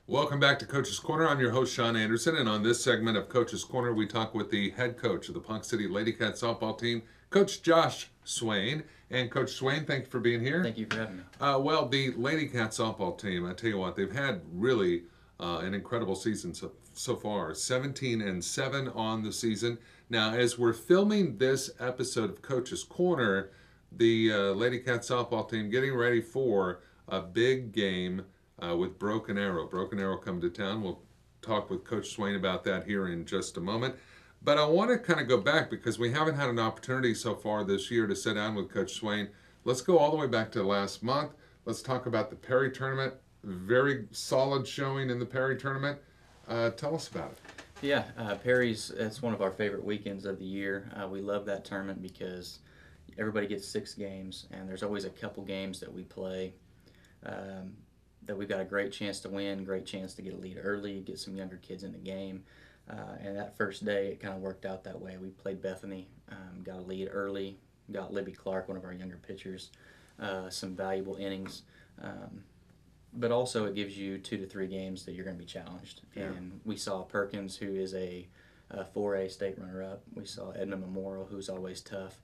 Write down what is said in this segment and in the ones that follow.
Welcome back to Coach's Corner. I'm your host, Sean Anderson, and on this segment of Coach's Corner, we talk with the head coach of the Ponca City Lady Cat softball team, Coach Josh Swain. And Coach Swain, thank you for being here. Thank you for having me. Well, the Lady Cat softball team, I tell you what, they've had really an incredible season so far. 17-7 on the season. Now, as we're filming this episode of Coach's Corner, the Lady Cat softball team getting ready for a big game with Broken Arrow. Broken Arrow come to town. We'll talk with Coach Swain about that here in just a moment. But I want to kind of go back because we haven't had an opportunity so far this year to sit down with Coach Swain. Let's go all the way back to last month. Let's talk about the Perris Tournament. Very solid showing in the Perris Tournament. Tell us about it. Yeah, Perry's, it's one of our favorite weekends of the year. We love that tournament because everybody gets 6 games, and there's always a couple games that we play that we've got a great chance to win, great chance to get a lead early, get some younger kids in the game. And that first day, it kind of worked out that way. We played Bethany, got a lead early, got Libby Clark, one of our younger pitchers, some valuable innings. But also it gives you 2 to 3 games that you're going to be challenged. Yeah. And we saw Perkins, who is a 4A state runner-up. We saw Edmond Memorial, who's always tough.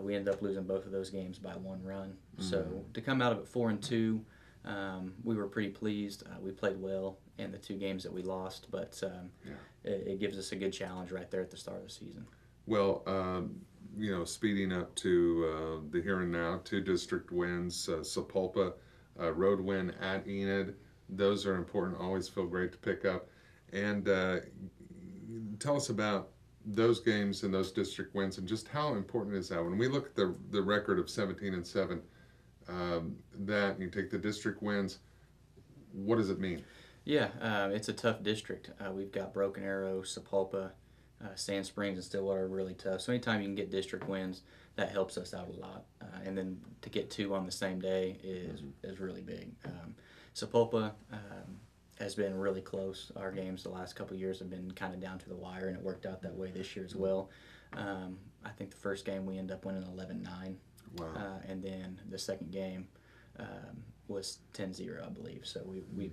We ended up losing both of those games by 1 run. Mm-hmm. So to come out of it 4-2, we were pretty pleased. We played well in the 2 games that we lost, but it gives us a good challenge right there at the start of the season. Well, speeding up to the here and now, 2 district wins, Sapulpa, road win at Enid. Those are important, always feel great to pick up. And tell us about those games and those district wins and just how important is that? When we look at the record of 17-7, that you take the district wins, what does it mean? Yeah, it's a tough district. We've got Broken Arrow, Sapulpa, Sand Springs, and Stillwater are really tough. So anytime you can get district wins, that helps us out a lot. And then to get 2 on the same day is really big. Sapulpa has been really close. Our games the last couple of years have been kind of down to the wire, and it worked out that way this year as well. I think the first game we ended up winning 11-9. Wow. And then the second game was 10-0, I believe. So we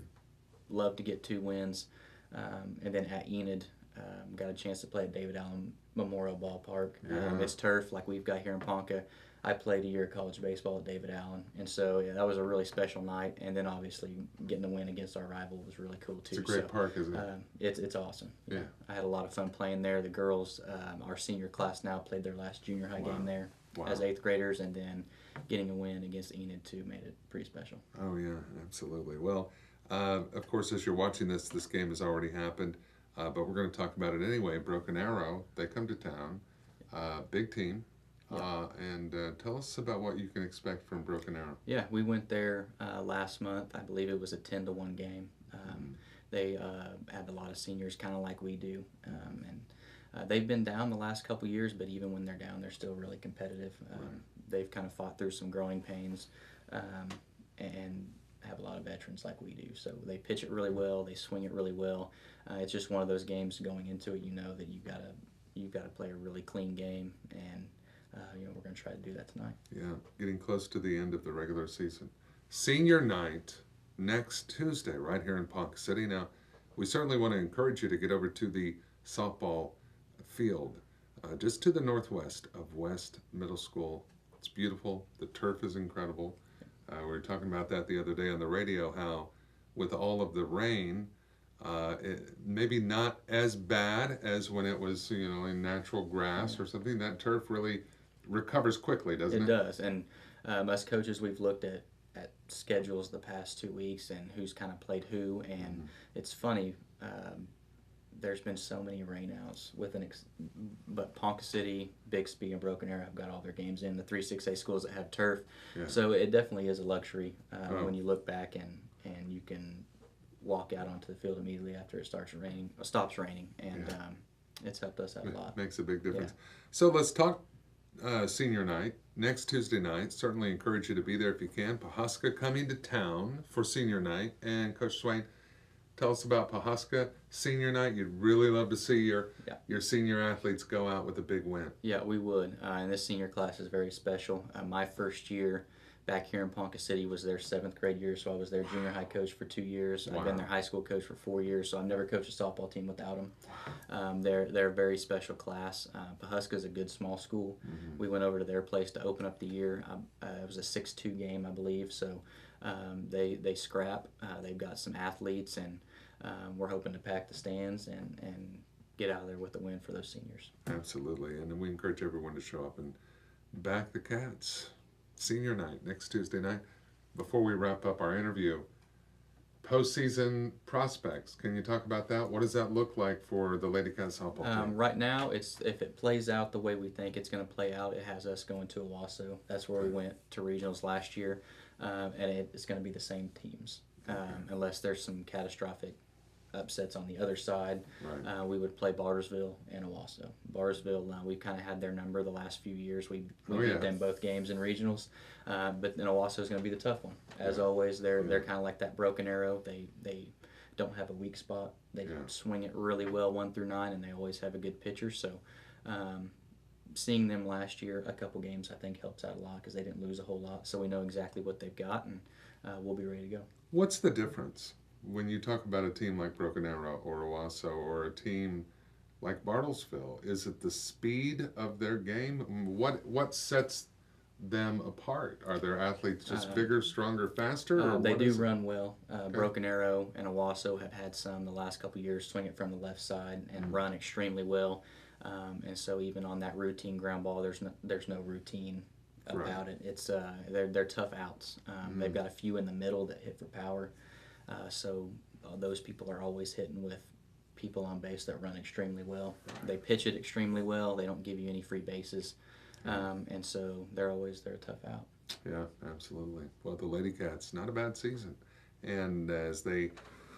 love to get 2 wins. And then at Enid, got a chance to play at David Allen Memorial Ballpark. Yeah. It's turf like we've got here in Ponca. I played a year of college baseball at David Allen, and so that was a really special night. And then obviously getting the win against our rival was really cool too. It's a great park, isn't it? It's awesome. Yeah. I had a lot of fun playing there. The girls, our senior class now, played their last junior high game there as 8th graders, and then getting a win against Enid too made it pretty special. Oh yeah, absolutely. Well, of course, as you're watching this game has already happened. But we're going to talk about it anyway. Broken Arrow, they come to town, big team, and tell us about what you can expect from Broken Arrow. Yeah, we went there last month. I believe it was a 10-1 game. They have a lot of seniors, kind of like we do, and they've been down the last couple years. But even when they're down, they're still really competitive. They've kind of fought through some growing pains, and have a lot of veterans like we do. So they pitch it really well, they swing it really well. It's just one of those games going into it, you know that you've got to play a really clean game, and we're going to try to do that tonight. Yeah, getting close to the end of the regular season. Senior night next Tuesday right here in Ponca City. Now, we certainly want to encourage you to get over to the softball field just to the northwest of West Middle School. It's beautiful. The turf is incredible. We were talking about that the other day on the radio, how with all of the rain, maybe not as bad as when it was, in natural grass or something. That turf really recovers quickly, doesn't it? It does, and us coaches, we've looked at schedules the past 2 weeks and who's kind of played who, and it's funny. There's been so many rainouts but Ponca City, Bixby, and Broken Arrow have got all their games in. The 3 6A schools that have turf, so it definitely is a luxury when you look back and you can walk out onto the field immediately after it stops raining, and it's helped us out a lot. Makes a big difference. Yeah. So let's talk senior night next Tuesday night. Certainly encourage you to be there if you can. Pawhuska coming to town for senior night, and Coach Swain, tell us about Pawhuska senior night. You'd really love to see your senior athletes go out with a big win. Yeah, we would. And this senior class is very special. My first year back here in Ponca City was their 7th grade year, so I was their junior high coach for 2 years. Wow. I've been their high school coach for 4 years, so I've never coached a softball team without them. They're a very special class. Pahuska's a good small school. Mm-hmm. We went over to their place to open up the year. It was a 6-2 game, I believe, so they scrap. They've got some athletes, and we're hoping to pack the stands and get out of there with a win for those seniors. Absolutely, and we encourage everyone to show up and back the Cats. Senior night next Tuesday night. Before we wrap up our interview, postseason prospects. Can you talk about that? What does that look like for the Lady Cat softball team? Right now, if it plays out the way we think it's going to play out, it has us going to Owasso. That's where we went to regionals last year, and it's going to be the same teams, unless there's some catastrophic upsets on the other side. Right. We would play Bartersville and Owasso. Bartersville, we've kind of had their number the last few years. We beat them both games in regionals, but then Owasso is going to be the tough one. As always, they're kind of like that broken arrow. They don't have a weak spot. They swing it really well 1 through 9, and they always have a good pitcher. So seeing them last year, a couple games, I think helps out a lot because they didn't lose a whole lot. So we know exactly what they've got, and we'll be ready to go. What's the difference when you talk about a team like Broken Arrow or Owasso or a team like Bartlesville? Is it the speed of their game? What sets them apart? Are their athletes just bigger, stronger, faster? Or they do run well. Broken Arrow and Owasso have had some the last couple of years swing it from the left side and run extremely well. And so even on that routine ground ball, there's no routine about it. It's they're tough outs. They've got a few in the middle that hit for power. So those people are always hitting with people on base that run extremely well. Right. They pitch it extremely well. They don't give you any free bases. And so they're a tough out. Yeah, absolutely. Well, the Lady Cats, not a bad season. And as they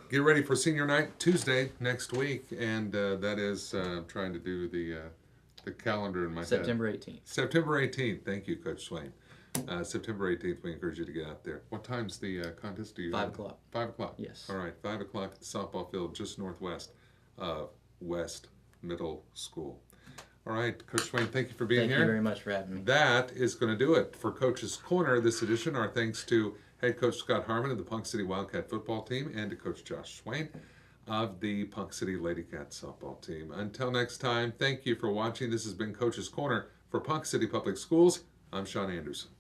get ready for senior night Tuesday next week, and that is trying to do the calendar in my September head. 18th. September 18th. Thank you, Coach Swain. September 18th, we encourage you to get out there. What time's the contest? 5 o'clock. 5 o'clock? Yes. All right, 5 o'clock at the softball field just northwest of West Middle School. All right, Coach Swain, thank you for being here. Thank you very much for having me. That is going to do it for Coach's Corner this edition. Our thanks to head coach Scott Harmon of the Ponca City Wildcat football team and to Coach Josh Swain of the Ponca City Lady Cat softball team. Until next time, thank you for watching. This has been Coach's Corner for Ponca City Public Schools. I'm Sean Anderson.